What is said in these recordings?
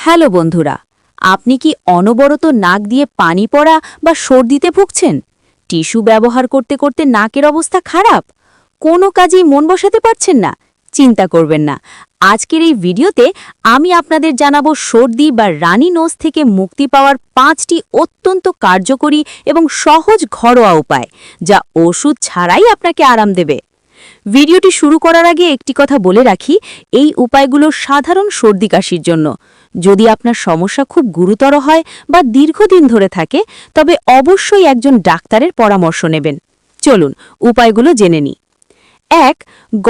Hello বন্ধুরা, আপনি কি অনবরত নাক দিয়ে পানি পড়া বা সর্দিতে ভুগছেন? টিস্যু ব্যবহার করতে করতে নাকের অবস্থা খারাপ? কোনো কাজেই মন বসাতে পারছেন না? চিন্তা করবেন না। আজকের এই ভিডিওতে আমি আপনাদের জানাবো সর্দি বা রানী নোজ থেকে মুক্তি পাওয়ার 5টি অত্যন্ত কার্যকরী এবং সহজ ঘরোয়া উপায়, যা ওষুধ ছাড়াই আপনাকে আরাম দেবে। ভিডিওটি শুরু করার আগে একটি কথা বলে রাখি, এই উপায়গুলো সাধারণ সর্দি কাশির জন্য। যদি আপনার সমস্যা খুব গুরুতর হয় বা দীর্ঘদিন ধরে থাকে, তবে অবশ্যই একজন ডাক্তারের পরামর্শ নেবেন। চলুন উপায়গুলো জেনে নিই। 1.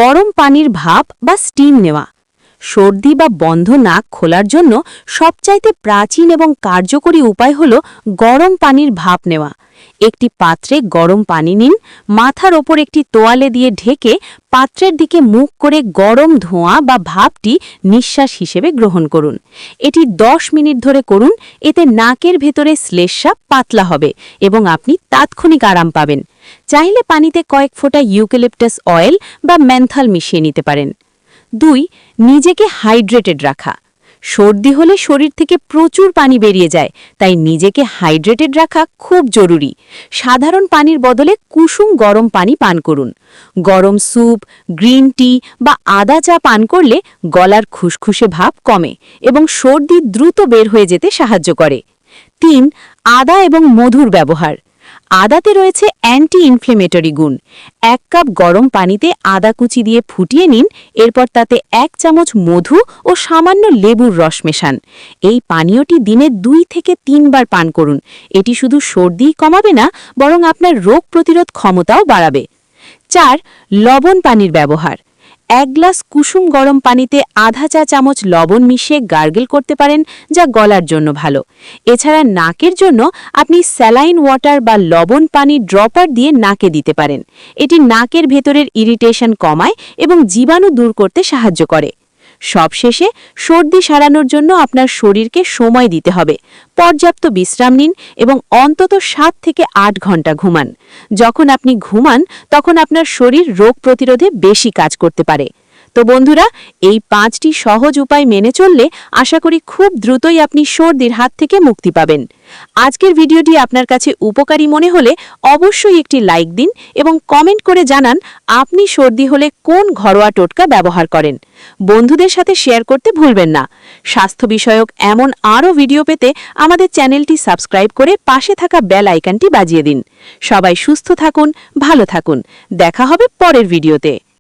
গরম পানির ভাপ বা স্টিম নেওয়া। সর্দি বা বন্ধ নাক খোলার জন্য সবচাইতে প্রাচীন এবং কার্যকরী উপায় হল গরম পানির ভাপ নেওয়া। একটি পাত্রে গরম পানি নিন, মাথার ওপর একটি তোয়ালে দিয়ে ঢেকে পাত্রের দিকে মুখ করে গরম ধোঁয়া বা ভাপটি নিঃশ্বাস হিসেবে গ্রহণ করুন। এটি 10 মিনিট ধরে করুন। এতে নাকের ভেতরে শ্লেষ্মা পাতলা হবে এবং আপনি তাৎক্ষণিক আরাম পাবেন। চাইলে পানিতে কয়েক ফোঁটা ইউক্যালিপটাস অয়েল বা মেন্থল মিশিয়ে নিতে পারেন। 2. নিজেকে হাইড্রেটেড রাখা। সর্দি হলে শরীর থেকে প্রচুর পানি বেরিয়ে যায়, তাই নিজেকে হাইড্রেটেড রাখা খুব জরুরি। সাধারণ পানির বদলে কুসুম গরম পানি পান করুন। গরম স্যুপ, গ্রিন টি বা আদা চা পান করলে গলার খুসখুসে ভাব কমে এবং সর্দি দ্রুত বের হয়ে যেতে সাহায্য করে। 3. আদা এবং মধুর ব্যবহার। আদাতে রয়েছে অ্যান্টি ইনফ্লেমেটরি গুণ। 1 কাপ গরম পানিতে আদা কুচি দিয়ে ফুটিয়ে নিন, এরপর তাতে 1 চামচ মধু ও সামান্য লেবুর রস মেশান। এই পানীয়টি দিনে 2 থেকে 3 বার পান করুন। এটি শুধু সর্দিই কমাবে না, বরং আপনার রোগ প্রতিরোধ ক্ষমতাও বাড়াবে। 4. লবণ পানির ব্যবহার। 1 গ্লাস কুসুম গরম পানিতে আধা চা চামচ লবণ মিশিয়ে গার্গল করতে পারেন, যা গলার জন্য ভালো। এছাড়া নাকের জন্য আপনি স্যালাইন ওয়াটার বা লবণ পানি ড্রপার দিয়ে নাকে দিতে পারেন। এটি নাকের ভেতরের ইরিটেশন কমায় এবং জীবাণু দূর করতে সাহায্য করে। সবশেষে, সর্দি সারানোর জন্য আপনার শরীরকে সময় দিতে হবে। পর্যাপ্ত বিশ্রাম নিন এবং অন্তত 7 থেকে 8 ঘন্টা ঘুমান। যখন আপনি ঘুমান, তখন আপনার শরীর রোগ প্রতিরোধে বেশি কাজ করতে পারে। তো বন্ধুরা, এই 5টি সহজ উপায় মেনে চললে আশা করি খুব দ্রুতই আপনি সর্দির হাত থেকে মুক্তি পাবেন। আজকের ভিডিওটি আপনার কাছে উপকারী মনে হলে অবশ্যই একটি লাইক দিন এবং কমেন্ট করে জানান আপনি সর্দি হলে কোন ঘরোয়া টোটকা ব্যবহার করেন। বন্ধুদের সাথে শেয়ার করতে ভুলবেন না। স্বাস্থ্য বিষয়ক এমন আরও ভিডিও পেতে আমাদের চ্যানেলটি সাবস্ক্রাইব করে পাশে থাকা বেল আইকনটি বাজিয়ে দিন। সবাই সুস্থ থাকুন, ভালো থাকুন। দেখা হবে পরের ভিডিওতে।